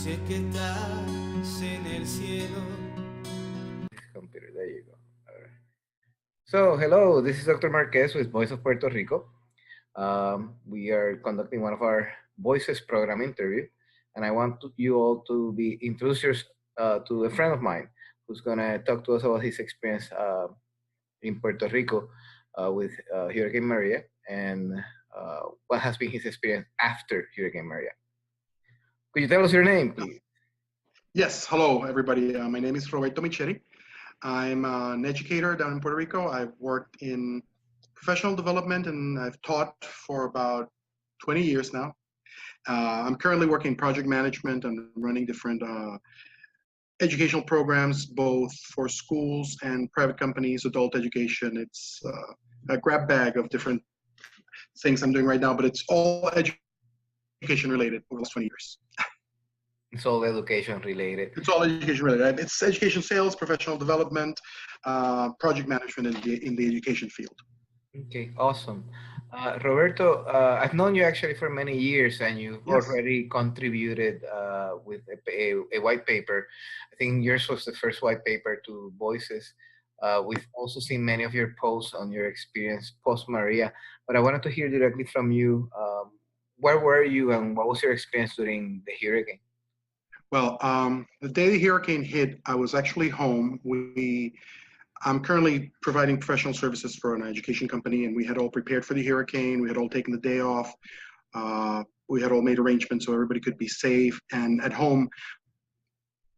Sé que estás en el cielo. Computer, there you go. All right. So, hello, this is Dr. Marquez with Voice of Puerto Rico. We are conducting one of our Voices program interview, and I want you all to be introduce to a friend of mine who's gonna talk to us about his experience in Puerto Rico with Hurricane Maria and what has been his experience after Hurricane Maria. Could you tell us your name, please? Yes, hello everybody. My name is Roberto Micheri. I'm an educator down in Puerto Rico. I've worked in professional development and I've taught for about 20 years now. I'm currently working in project management and running different educational programs, both for schools and private companies, adult education. It's a grab bag of different things I'm doing right now, but it's all education related over the last 20 years. It's all education related. It's all education related. It's education sales, professional development, project management in the education field. Okay, awesome. Roberto, I've known you actually for many years, and you've Yes. already contributed with a white paper. I think yours was the first white paper to Voices. We've also seen many of your posts on your experience post Maria, but I wanted to hear directly from you. Where were you, and what was your experience during the hurricane? Well, the day the hurricane hit, I was actually home. I'm currently providing professional services for an education company, and we had all prepared for the hurricane. We had all taken the day off. We had all made arrangements so everybody could be safe and at home.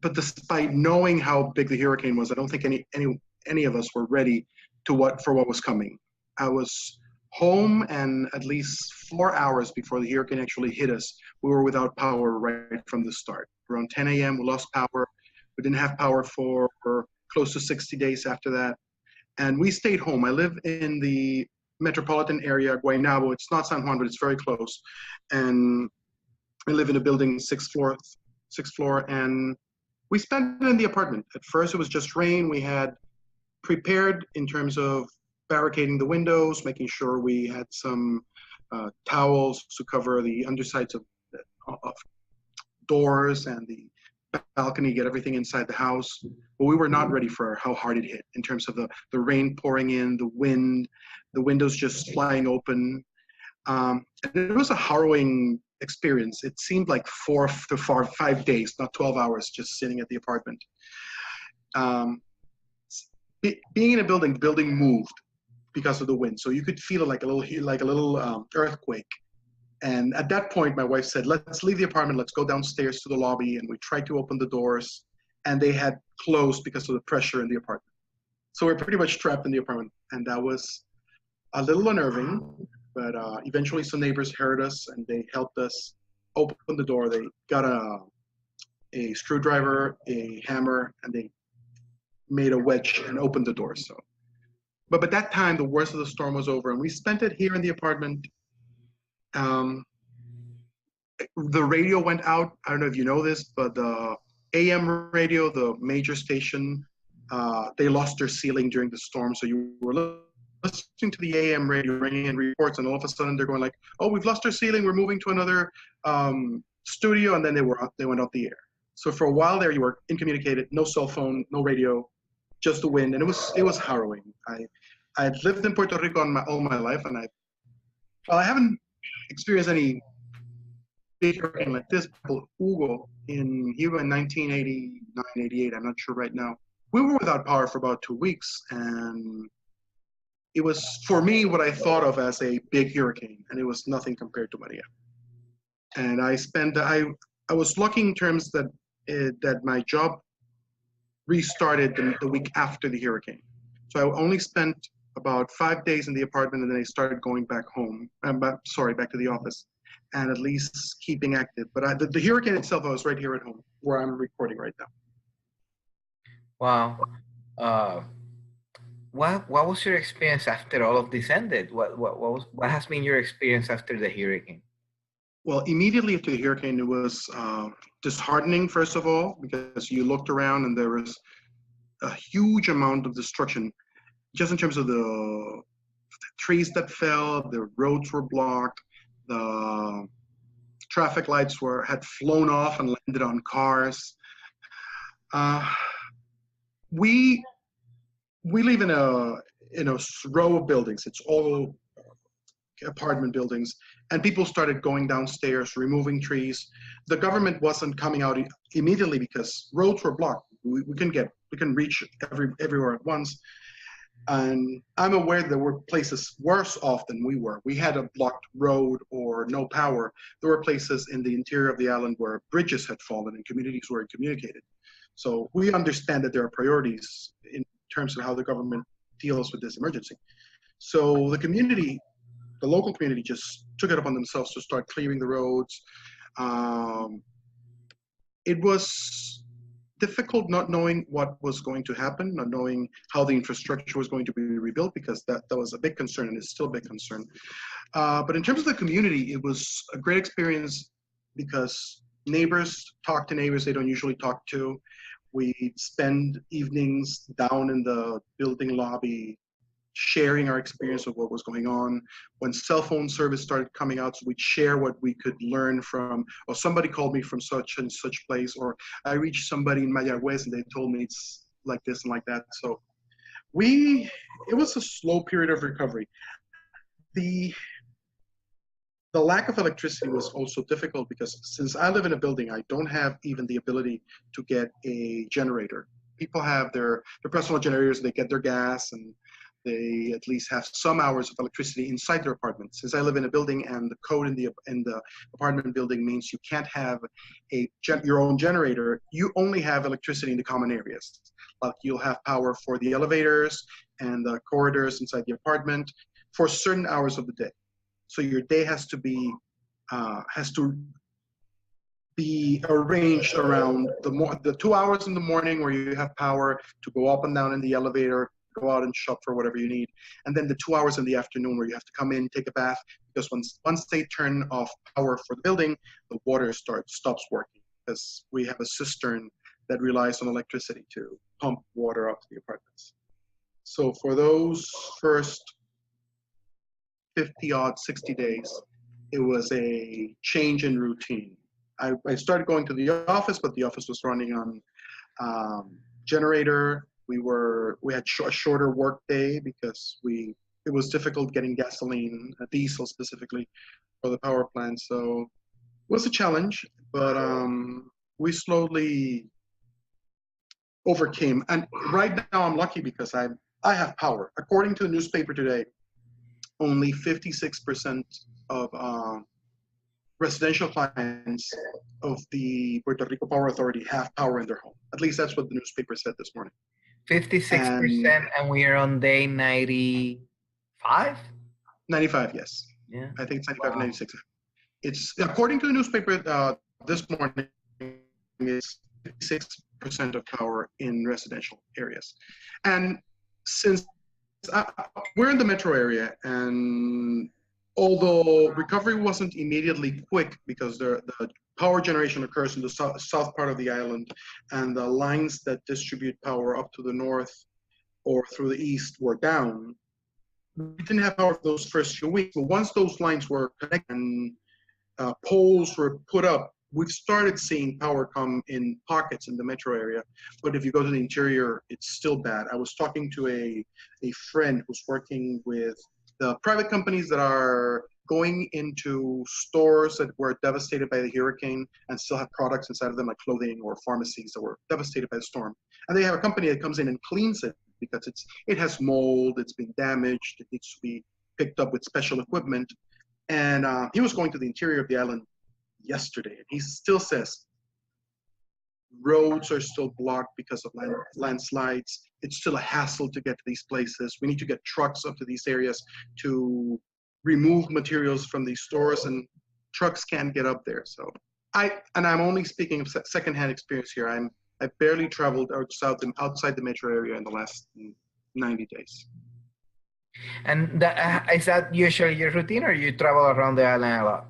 But despite knowing how big the hurricane was, I don't think any of us were ready for what was coming. I was home, and at least 4 hours before the hurricane actually hit us, we were without power right from the start. Around 10 a.m., we lost power. We didn't have power for close to 60 days after that. And we stayed home. I live in the metropolitan area, Guaynabo. It's not San Juan, but it's very close. And I live in a building, sixth floor, and we spent it in the apartment. At first, it was just rain. We had prepared in terms of barricading the windows, making sure we had some towels to cover the undersides of doors and the balcony, get everything inside the house. But we were not ready for how hard it hit in terms of the rain pouring in, the wind, the windows just flying open. And it was a harrowing experience. It seemed like 5 days, not 12 hours, just sitting at the apartment. Being in a building, the building moved because of the wind, so you could feel it like a little earthquake. And at that point, my wife said, "Let's leave the apartment. Let's go downstairs to the lobby." And we tried to open the doors, and they had closed because of the pressure in the apartment. So we're pretty much trapped in the apartment, and that was a little unnerving. But eventually, some neighbors heard us, and they helped us open the door. They got a screwdriver, a hammer, and they made a wedge and opened the door. So, but by that time, the worst of the storm was over, and we spent it here in the apartment. The radio went out. I don't know if you know this, but the AM radio, the major station, they lost their ceiling during the storm. So you were listening to the AM radio, bringing in reports, and all of a sudden they're going like, "Oh, we've lost our ceiling. We're moving to another studio," and then they went off the air. So for a while there, you were incommunicated, no cell phone, no radio, just the wind, and it was harrowing. I had lived in Puerto Rico all my life, and I haven't experienced any big hurricane like this. Hugo here in 1989, 88, I'm not sure right now. We were without power for about 2 weeks, and it was, for me, what I thought of as a big hurricane, and it was nothing compared to Maria. And I was lucky in terms that my job restarted the week after the hurricane. So I only spent about 5 days in the apartment, and then I started going back home. Back to the office, and at least keeping active. But the hurricane itself, I was right here at home, where I'm recording right now. Wow. What was your experience after all of this ended? What has been your experience after the hurricane? Well, immediately after the hurricane, it was disheartening, first of all, because you looked around and there was a huge amount of destruction, just in terms of the trees that fell, the roads were blocked, the traffic lights had flown off and landed on cars. We live in a row of buildings. It's all apartment buildings, and people started going downstairs, removing trees. The government wasn't coming out immediately because roads were blocked. We can reach everywhere at once. And I'm aware there were places worse off than we were. We had a blocked road or no power. There were places in the interior of the island where bridges had fallen and communities weren't communicated. So we understand that there are priorities in terms of how the government deals with this emergency. So the local community just took it upon themselves to start clearing the roads. It was difficult not knowing what was going to happen, not knowing how the infrastructure was going to be rebuilt, because that was a big concern and is still a big concern. But in terms of the community, it was a great experience because neighbors talk to neighbors they don't usually talk to. We'd spend evenings down in the building lobby sharing our experience of what was going on. When cell phone service started coming out, so we'd share what we could learn from, or somebody called me from such and such place, or I reached somebody in Mayagüez and they told me it's like this and like that. So it was a slow period of recovery. The lack of electricity was also difficult because since I live in a building, I don't have even the ability to get a generator. People have their personal generators, they get their gas, and they at least have some hours of electricity inside their apartment. Since I live in a building and the code in the apartment building means you can't have your own generator, you only have electricity in the common areas. Like you'll have power for the elevators and the corridors inside the apartment for certain hours of the day. So your day has to be arranged around the 2 hours in the morning where you have power to go up and down in the elevator, go out and shop for whatever you need, and then the 2 hours in the afternoon where you have to come in, take a bath, because once they turn off power for the building, the water stops working, because we have a cistern that relies on electricity to pump water up to the apartments. So for those first 50-odd, 60 days, it was a change in routine. I started going to the office, but the office was running on generator. We had a shorter work day because it was difficult getting gasoline, diesel specifically, for the power plant. So it was a challenge, but we slowly overcame. And right now I'm lucky because I have power. According to the newspaper today, only 56% of residential clients of the Puerto Rico Power Authority have power in their home. At least that's what the newspaper said this morning. 56%, and we are on day 95? 95, yes. Yeah. I think it's 95 and 96. It's, according to the newspaper this morning, it's 56% of power in residential areas. And since we're in the metro area, and although recovery wasn't immediately quick because the power generation occurs in the south part of the island, and the lines that distribute power up to the north or through the east were down, we didn't have power for those first few weeks. But once those lines were connected and poles were put up, we've started seeing power come in pockets in the metro area. But if you go to the interior, it's still bad. I was talking to a friend who's working with the private companies that are going into stores that were devastated by the hurricane and still have products inside of them, like clothing or pharmacies that were devastated by the storm. And they have a company that comes in and cleans it because it has mold, it's been damaged, it needs to be picked up with special equipment. And he was going to the interior of the island yesterday, and he still says roads are still blocked because of landslides. It's still a hassle to get to these places. We need to get trucks up to these areas to remove materials from these stores, and trucks can't get up there. So I'm only speaking of secondhand experience here. I barely traveled outside the metro area in the last 90 days. And is that usually your routine, or you travel around the island a lot?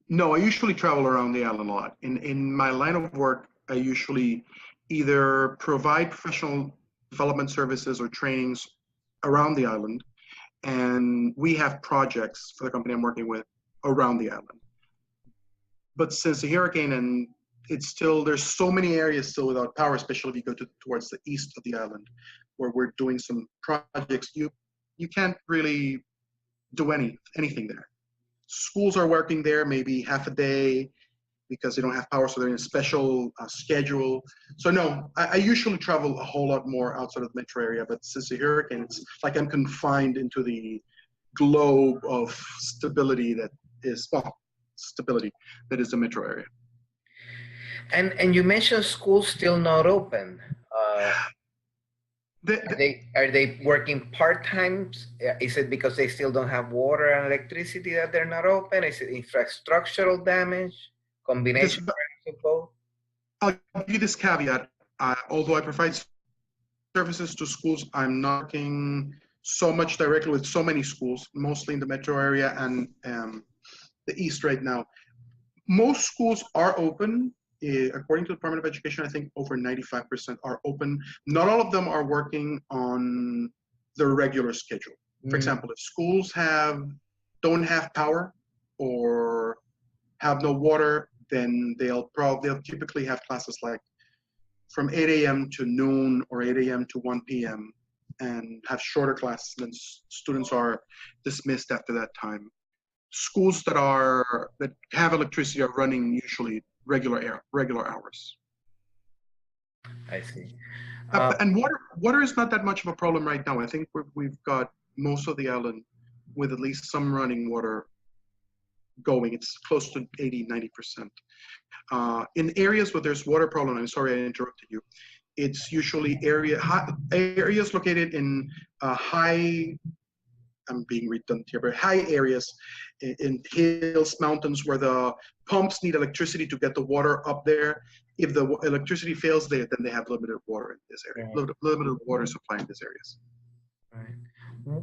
No, I usually travel around the island a lot. In my line of work, I usually either provide professional development services or trainings around the island, and we have projects for the company I'm working with around the island. but since the hurricane, and it's still, there's so many areas still without power, especially if you go towards the east of the island, where we're doing some projects. You can't really do anything there. Schools are working there maybe half a day because they don't have power, so they're in a special schedule. So no, I usually travel a whole lot more outside of the metro area, but since the hurricane, it's like I'm confined into the globe of stability that is, well, stability that is the metro area. And you mentioned schools still not open. Are they working part-time? Is it because they still don't have water and electricity that they're not open? Is it infrastructural damage? Combination of both? I'll give you this caveat. Although I provide services to schools, I'm not working so much directly with so many schools, mostly in the metro area and the east right now. Most schools are open. According to the Department of Education, I think over 95% are open. Not all of them are working on their regular schedule. For example, if schools don't have power or have no water, then they'll typically have classes like from 8 a.m. to noon or 8 a.m. to 1 p.m. and have shorter classes, and students are dismissed after that time. Schools that have electricity are running usually regular hours. I see. And water is not that much of a problem right now. I think we've got most of the island with at least some running water going. It's close to 80-90%. In areas where there's water problem, I'm sorry I interrupted you, it's usually areas located in high, I'm being redundant here, but high areas in hills, mountains, where the pumps need electricity to get the water up there. If the electricity fails there, then they have limited water in this area, limited water supply in these areas. Right.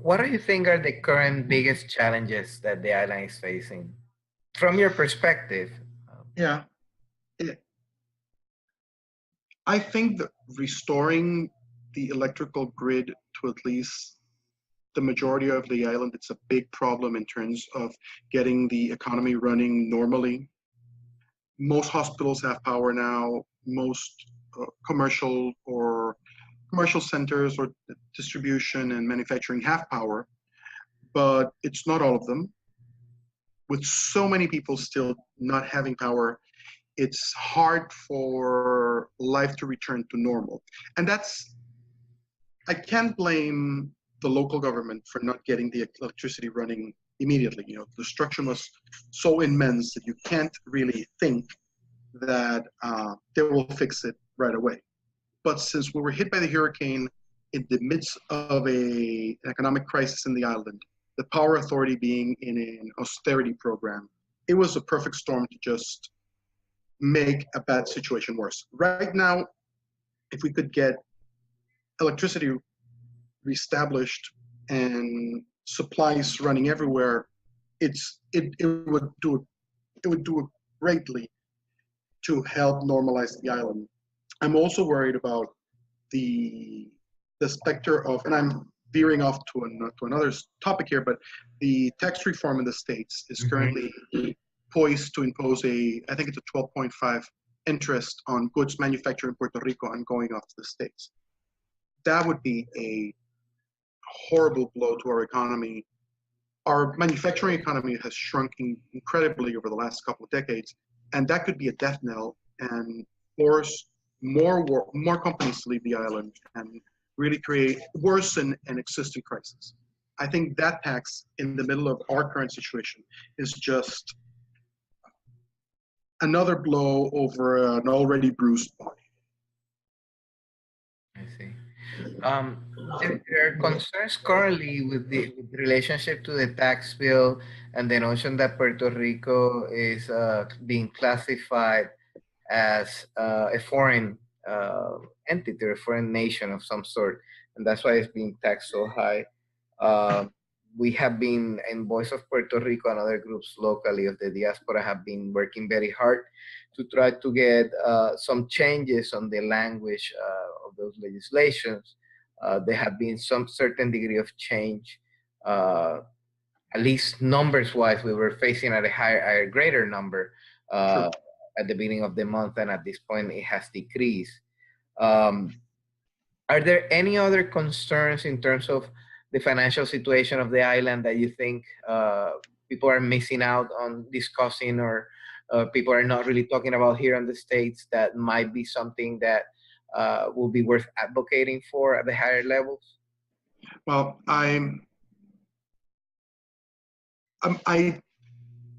What do you think are the current biggest challenges that the island is facing, from your perspective? Yeah. I think that restoring the electrical grid to at least the majority of the island, it's a big problem in terms of getting the economy running normally. Most hospitals have power now. Most commercial centers or distribution and manufacturing have power, but it's not all of them. With so many people still not having power, it's hard for life to return to normal. And I can't blame the local government for not getting the electricity running immediately. The destruction was so immense that you can't really think that they will fix it right away. But since we were hit by the hurricane in the midst of an economic crisis in the island, the Power Authority being in an austerity program, it was a perfect storm to just make a bad situation worse. Right now, if we could get electricity reestablished and supplies running everywhere, it would do greatly to help normalize the island. I'm also worried about the specter of, and I'm veering off to another topic here, but the tax reform in the States is currently poised to impose I think it's a 12.5 interest on goods manufactured in Puerto Rico and going off to the States. That would be a horrible blow to our economy. Our manufacturing economy has shrunk incredibly over the last couple of decades, and that could be a death knell and force more companies to leave the island and really worsen an existing crisis. I think that tax in the middle of our current situation is just another blow over an already bruised body. I see. There are concerns currently with the relationship to the tax bill and the notion that Puerto Rico is being classified as a foreign entity or a foreign nation of some sort, and that's why it's being taxed so high. We have been, in Voice of Puerto Rico and other groups locally of the diaspora, have been working very hard to try to get some changes on the language of those legislations. There have been some certain degree of change, at least numbers-wise. We were facing at a greater number uh, True. at the beginning of the month, and at this point it has decreased. Um, are there any other concerns in terms of the financial situation of the island that you think people are missing out on discussing, or people are not really talking about here in the States, that might be something that will be worth advocating for at the higher levels? Well, I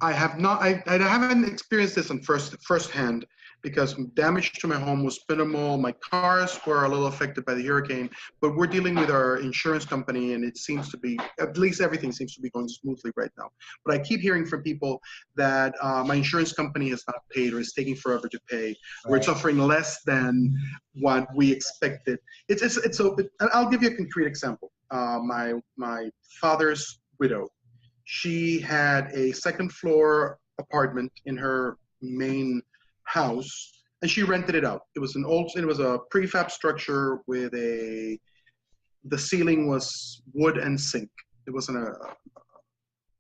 I have not. I haven't experienced this in firsthand because damage to my home was minimal. My cars were a little affected by the hurricane, but we're dealing with our insurance company, and it seems to be, at least everything seems to be going smoothly right now. But I keep hearing from people that my insurance company has not paid or is taking forever to pay, or it's offering less than what we expected. I'll give you a concrete example. My father's widow, she had a second floor apartment in her main house, and she rented it out. It was a prefab structure with the ceiling was wood and zinc. It wasn't a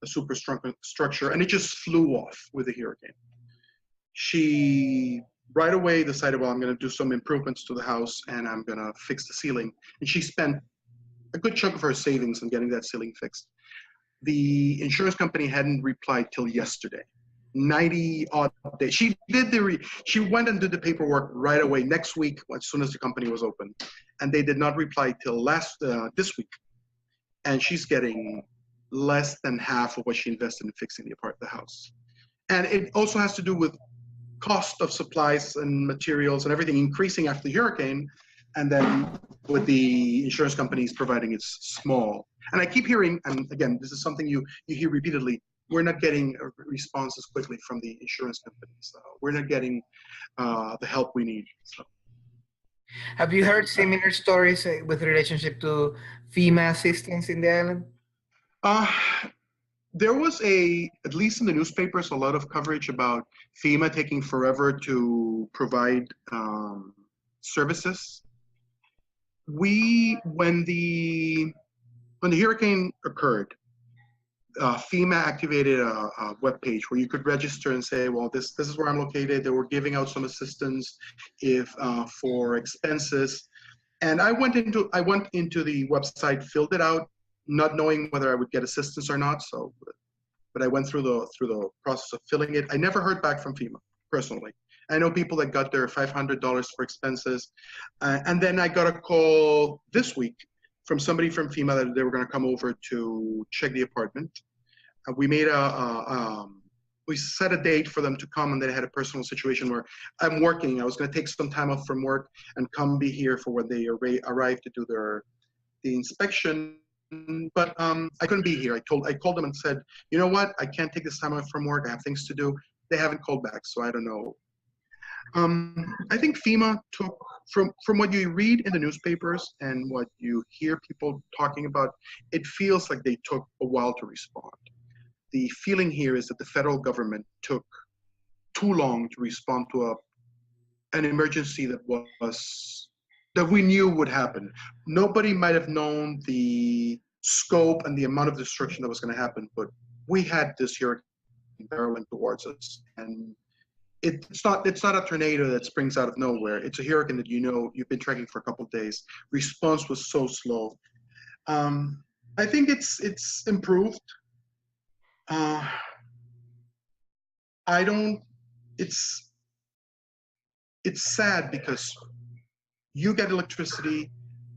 super strong structure, and it just flew off with the hurricane. She right away decided, well, I'm going to do some improvements to the house and I'm going to fix the ceiling. And she spent a good chunk of her savings on getting that ceiling fixed. The insurance company hadn't replied till yesterday. 90 odd days. She went and did the paperwork right away next week as soon as the company was open, and they did not reply till this week. And she's getting less than half of what she invested in fixing the house. And it also has to do with cost of supplies and materials and everything increasing after the hurricane, and then with the insurance companies providing it's small. And I keep hearing, and again, this is something you hear repeatedly, we're not getting responses quickly from the insurance companies. We're not getting the help we need. So. Have you heard similar stories with relationship to FEMA assistance in the island? There was at least in the newspapers, a lot of coverage about FEMA taking forever to provide services. When the hurricane occurred, FEMA activated a web page where you could register and say, well, this is where I'm located. They were giving out some assistance for expenses. And I went into the website, filled it out, not knowing whether I would get assistance or not. But I went through the process of filling it. I never heard back from FEMA personally. I know people that got their $500 for expenses. And then I got a call this week from somebody from FEMA that they were going to come over to check the apartment. We set a date for them to come, and they had a personal situation where I'm working. I was going to take some time off from work and come be here for when they arrive to do the inspection. But I couldn't be here. I called them and said, you know what? I can't take this time off from work. I have things to do. They haven't called back, so I don't know. I think FEMA took, from what you read in the newspapers and what you hear people talking about, it feels like they took a while to respond. The feeling here is that the federal government took too long to respond to an emergency that we knew would happen. Nobody might have known the scope and the amount of destruction that was going to happen, but we had this hurricane barreling towards us, and it's not a tornado that springs out of nowhere. It's a hurricane that you've been tracking for a couple of days. Response was so slow. I think it's improved. It's sad because you get electricity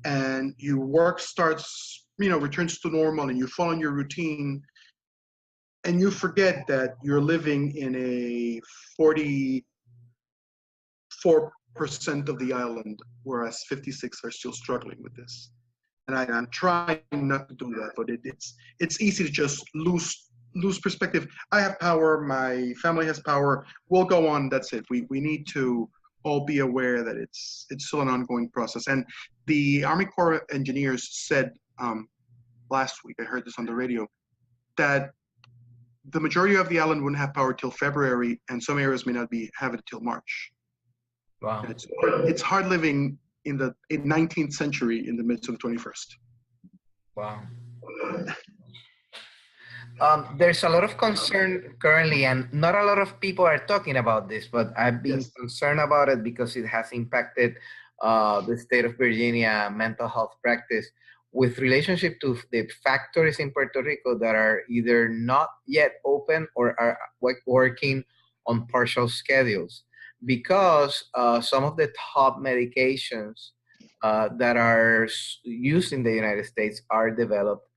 and your work returns to normal, and you follow your routine, and you forget that you're living in a 44% of the island, whereas 56 are still struggling with this. And I'm trying not to do that, but it's easy to just lose perspective. I have power, my family has power, we'll go on, that's it. We need to all be aware that it's still an ongoing process. And the Army Corps of Engineers said last week, I heard this on the radio, that the majority of the island wouldn't have power till February, and some areas may not have it till March. Wow. It's hard living in the 19th century in the midst of the 21st. Wow. There's a lot of concern currently, and not a lot of people are talking about this, but I've been Yes. concerned about it because it has impacted the state of Virginia mental health practice with relationship to the factories in Puerto Rico that are either not yet open or are working on partial schedules because some of the top medications that are used in the United States are developed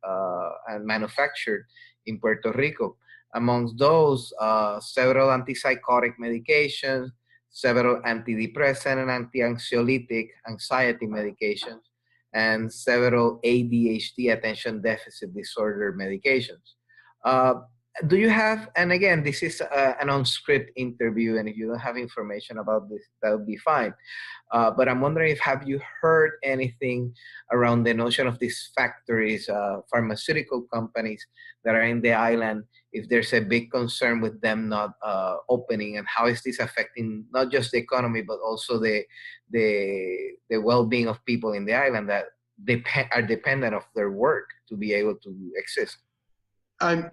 and manufactured in Puerto Rico. Amongst those, several antipsychotic medications, several antidepressant and anti-anxiolytic anxiety medications, and several ADHD, attention deficit disorder medications. Uh, do you have, and again, this is an on-script interview, and if you don't have information about this, that would be fine. But I'm wondering if have you heard anything around the notion of these factories, pharmaceutical companies that are in the island, if there's a big concern with them not opening, and how is this affecting not just the economy but also the well-being of people in the island that are dependent of their work to be able to exist? I'm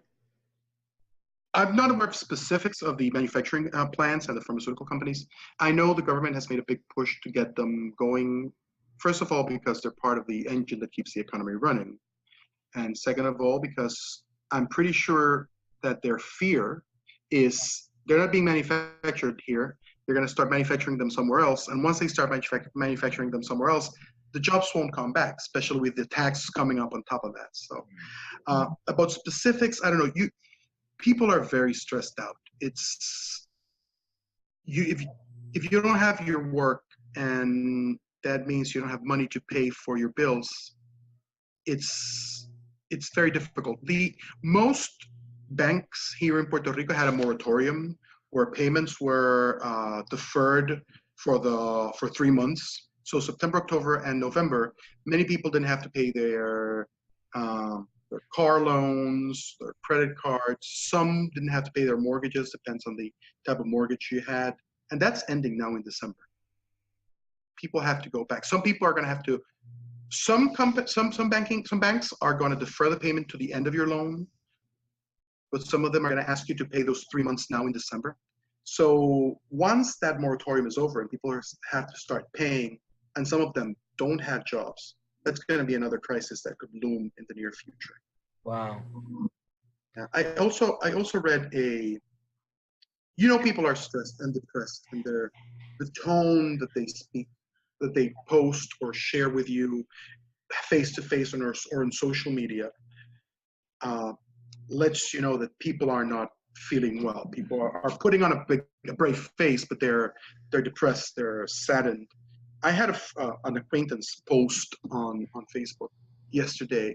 I'm not aware of specifics of the manufacturing plants and the pharmaceutical companies. I know the government has made a big push to get them going. First of all, because they're part of the engine that keeps the economy running. And second of all, because I'm pretty sure that their fear is they're not being manufactured here. They're going to start manufacturing them somewhere else. And once they start manufacturing them somewhere else, the jobs won't come back, especially with the tax coming up on top of that. So about specifics, I don't know. People are very stressed out. It's you if you don't have your work and that means you don't have money to pay for your bills, it's very difficult. The most banks here in Puerto Rico had a moratorium where payments were deferred for 3 months. So September, October, and November, many people didn't have to pay their car loans, their credit cards. Some didn't have to pay their mortgages, depends on the type of mortgage you had. And that's ending now in December. People have to go back. Some people are going to have to, some banks are going to defer the payment to the end of your loan, but some of them are going to ask you to pay those 3 months now in December. So once that moratorium is over and people have to start paying, and some of them don't have jobs, that's going to be another crisis that could loom in the near future. Wow. I also read people are stressed and depressed, and the tone that they speak, that they post or share with you face to face or on social media lets you know that people are not feeling well. People are putting on a brave face, but they're depressed, they're saddened. I had an acquaintance post on Facebook yesterday.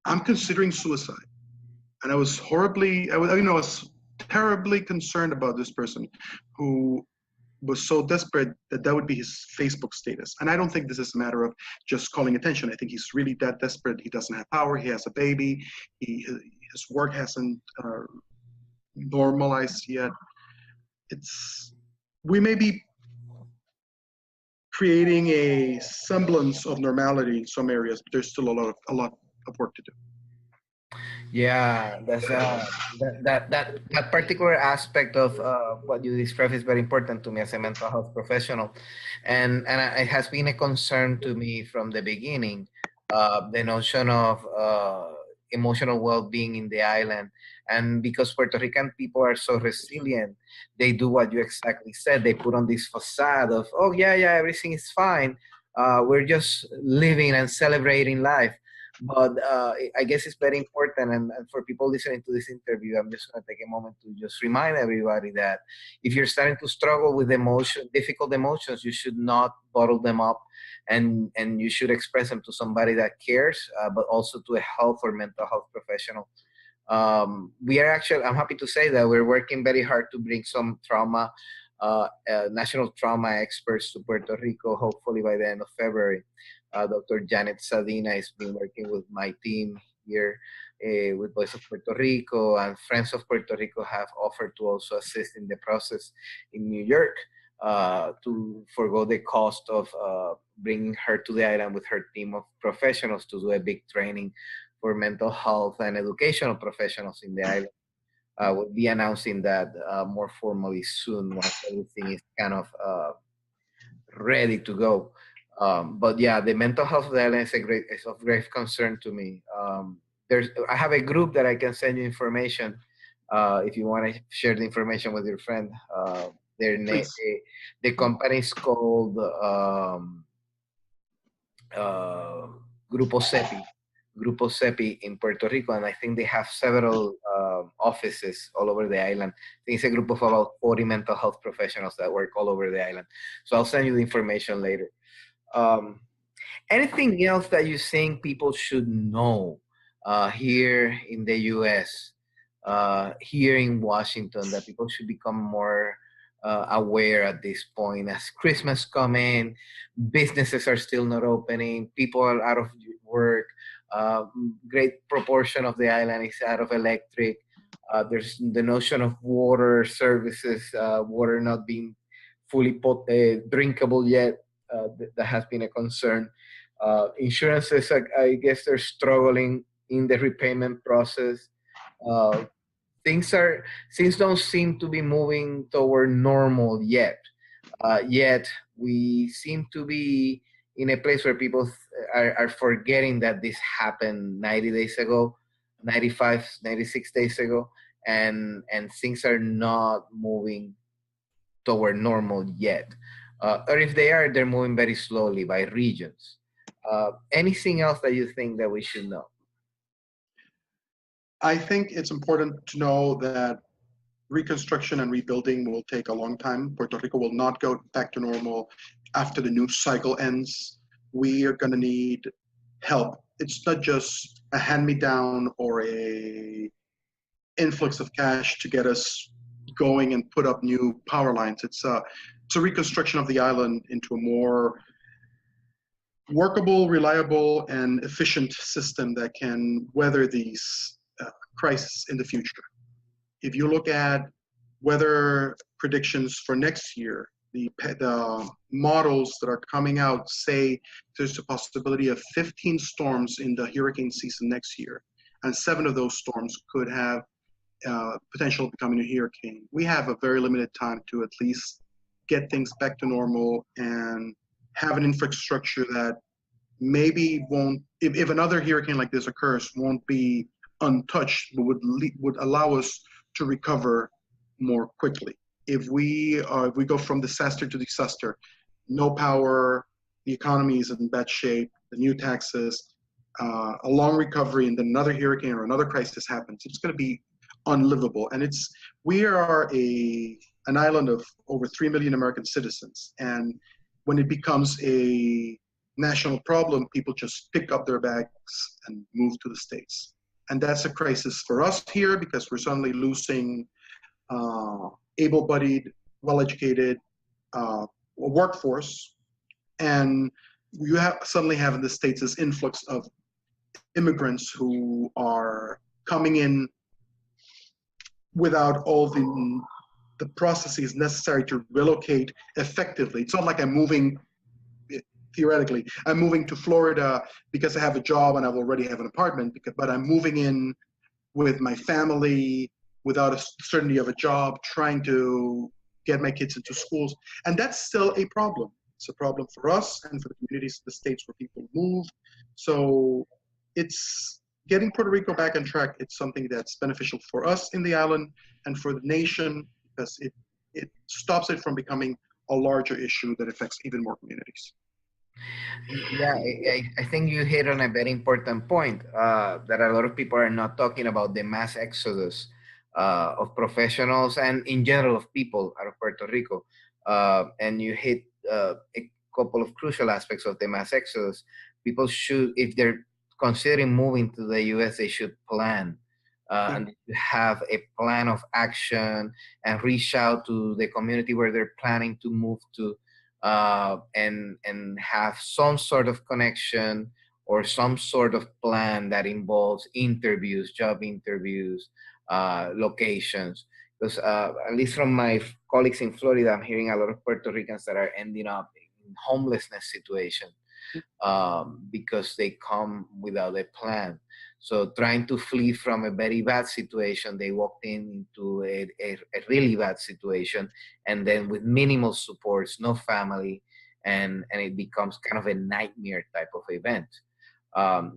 I'm considering suicide, and I was terribly concerned about this person who was so desperate that would be his Facebook status. And I don't think this is a matter of just calling attention. I think he's really that desperate. He doesn't have power. He has a baby. His work hasn't normalized yet. We may be creating a semblance of normality in some areas, but there's still a lot of work to do. Yeah, that's that particular aspect of what you describe is very important to me as a mental health professional, and it has been a concern to me from the beginning. The notion of emotional well-being in the island, and because Puerto Rican people are so resilient, they do what you exactly said. They put on this facade of, oh yeah, everything is fine. We're just living and celebrating life. But I guess it's very important, and for people listening to this interview, I'm just going to take a moment to just remind everybody that if you're starting to struggle with difficult emotions, you should not bottle them up, and you should express them to somebody that cares, but also to a health or mental health professional. I'm happy to say that we're working very hard to bring some national trauma experts to Puerto Rico, hopefully by the end of February. Dr. Janet Sadina has been working with my team here with Voice of Puerto Rico, and Friends of Puerto Rico have offered to also assist in the process in New York to forego the cost of bringing her to the island with her team of professionals to do a big training for mental health and educational professionals in the island. We'll be announcing that more formally soon once everything is kind of ready to go. But yeah, the mental health of the island is of great concern to me. I have a group that I can send you information if you want to share the information with your friend. Their name, Please. the company is called uh, Grupo CEPI. Grupo CEPI in Puerto Rico, and I think they have several offices all over the island. I think it's a group of about 40 mental health professionals that work all over the island. So I'll send you the information later. Um, Anything else that you think people should know here in the U.S., here in Washington, that people should become more aware at this point? As Christmas come in, businesses are still not opening, people are out of work, great proportion of the island is out of electric. There's the notion of water services, water not being fully drinkable yet. That has been a concern. Insurances, I guess they're struggling in the repayment process. Uh, things don't seem to be moving toward normal yet. Yet we seem to be in a place where people are forgetting that this happened 90 days ago, 95, 96 days ago, and things are not moving toward normal yet. Or if they are, they're moving very slowly by regions. Anything else that you think that we should know? I think it's important to know that reconstruction and rebuilding will take a long time. Puerto Rico will not go back to normal after the news cycle ends. We are going to need help. It's not just a hand-me-down or a influx of cash to get us going and put up new power lines. It's a reconstruction of the island into a more workable, reliable, and efficient system that can weather these crises in the future. If you look at weather predictions for next year, the models that are coming out say there's a possibility of 15 storms in the hurricane season next year, and 7 of those storms could have potential of becoming a hurricane. We have a very limited time to at least get things back to normal and have an infrastructure that maybe won't, if another hurricane like this occurs, won't be untouched, but would allow us to recover more quickly. If we go from disaster to disaster, no power, the economy is in bad shape, the new taxes, a long recovery, and then another hurricane or another crisis happens, it's going to be unlivable. And we are an island of over 3 million American citizens, and when it becomes a national problem, people just pick up their bags and move to the States. And that's a crisis for us here because we're suddenly losing able-bodied, well-educated workforce. And you suddenly have in the States this influx of immigrants who are coming in without all the processes necessary to relocate effectively. It's not like I'm moving, theoretically, I'm moving to Florida because I have a job and I already have an apartment, but I'm moving in with my family without a certainty of a job, trying to get my kids into schools. And that's still a problem. It's a problem for us and for the communities, the states where people move. So it's getting Puerto Rico back on track. It's something that's beneficial for us in the island and for the nation because it stops it from becoming a larger issue that affects even more communities. Yeah, I think you hit on a very important point that a lot of people are not talking about: the mass exodus of professionals and in general of people out of Puerto Rico. And you hit a couple of crucial aspects of the mass exodus. People should, if they're considering moving to the U.S., they should plan and have a plan of action and reach out to the community where they're planning to move to. And have some sort of connection or some sort of plan that involves interviews, job interviews, locations. Because at least from my colleagues in Florida, I'm hearing a lot of Puerto Ricans that are ending up in homelessness situation because they come without a plan. So trying to flee from a very bad situation, they walked into a really bad situation, and then with minimal supports, no family, and it becomes kind of a nightmare type of event.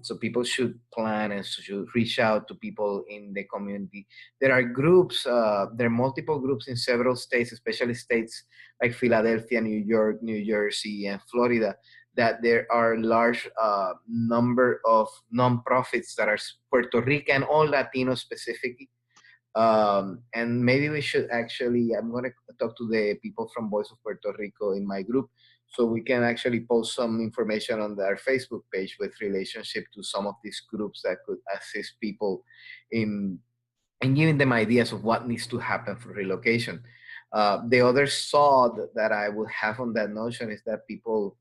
So people should plan and should reach out to people in the community. There are groups, there are multiple groups in several states, especially states like Philadelphia, New York, New Jersey, and Florida, that there are large number of nonprofits that are Puerto Rican or Latino specifically. And maybe we should actually, I'm going to talk to the people from Voice of Puerto Rico in my group, so we can actually post some information on our Facebook page with relationship to some of these groups that could assist people in and giving them ideas of what needs to happen for relocation. The other thought that I would have on that notion is that people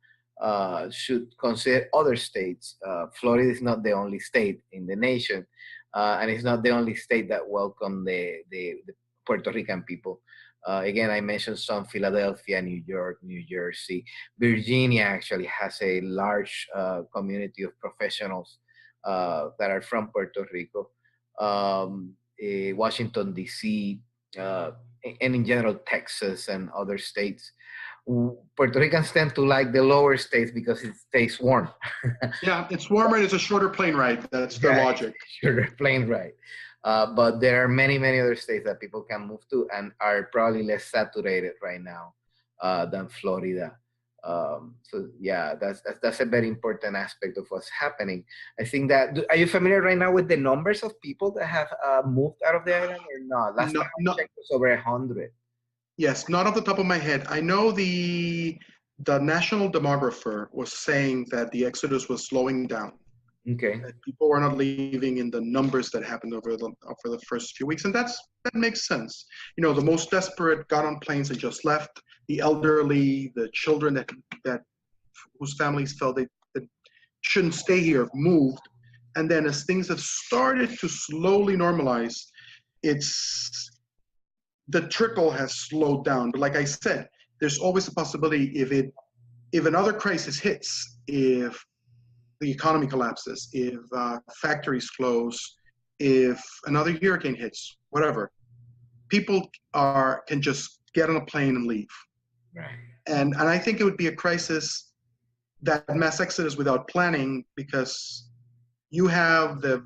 should consider other states. Florida is not the only state in the nation, and it's not the only state that welcomed the Puerto Rican people. Again, I mentioned some: Philadelphia, New York, New Jersey. Virginia actually has a large community of professionals that are from Puerto Rico. Washington, D.C., uh, and in general, Texas and other states. Puerto Ricans tend to like the lower states because it stays warm. Yeah, it's warmer and it's a shorter plane ride. That's the logic. Shorter plane ride. But there are many, many other states that people can move to and are probably less saturated right now than Florida. So yeah, that's a very important aspect of what's happening. I think that, are you familiar right now with the numbers of people that have moved out of the island or not? Last time I checked, it was over 100. Yes, not off the top of my head. I know the national demographer was saying that the exodus was slowing down. Okay. That people were not leaving in the numbers that happened over the first few weeks, and that makes sense. You know, the most desperate got on planes and just left. The elderly, the children that whose families felt they shouldn't stay here moved, and then as things have started to slowly normalize, the trickle has slowed down. But like I said, there's always a possibility if another crisis hits, if the economy collapses, if factories close, if another hurricane hits, whatever, people can just get on a plane and leave. Right. And I think it would be a crisis, that mass exodus without planning, because you have the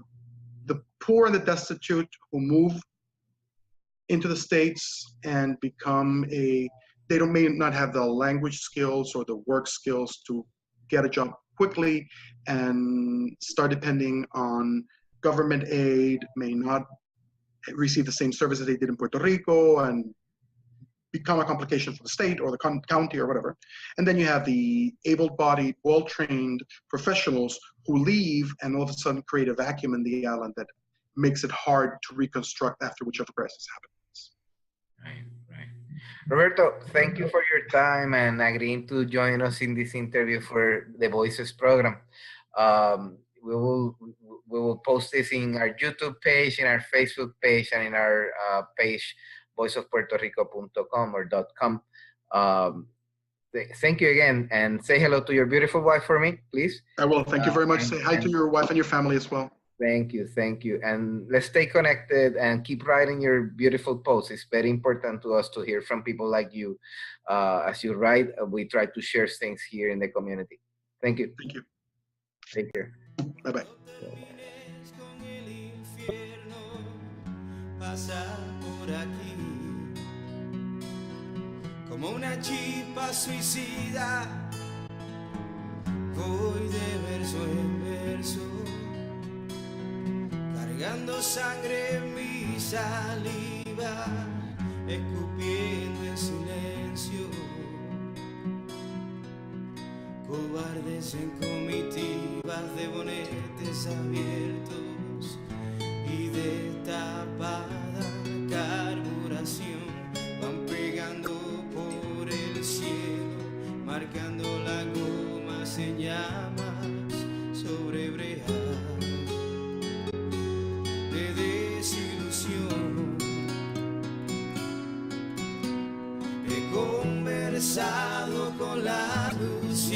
poor and the destitute who move into the States and they may not have the language skills or the work skills to get a job quickly and start depending on government aid, may not receive the same services they did in Puerto Rico, and become a complication for the state or the county or whatever. And then you have the able-bodied, well-trained professionals who leave and all of a sudden create a vacuum in the island that makes it hard to reconstruct after whichever crisis happens. Right. Roberto, thank you for your time and agreeing to join us in this interview for the Voices program. We will post this in our YouTube page, in our Facebook page, and in our page, voiceofpuertorico.com or .com. Thank you again, and say hello to your beautiful wife for me, please. I will. Thank you very much. Say hi to your wife and your family as well. Thank you. And let's stay connected and keep writing your beautiful posts. It's very important to us to hear from people like you. As you write, we try to share things here in the community. Thank you. Thank you. Take care. Bye-bye. Pasa por aquí como una chispa suicida, voy de verso en verso, cargando sangre en mi saliva, escupiendo en silencio, cobardes en comitivas de bonetes abiertos y destapada carburación, van pegando por el cielo, marcando la goma en llamas sobre breas de desilusión. He conversado con la luz.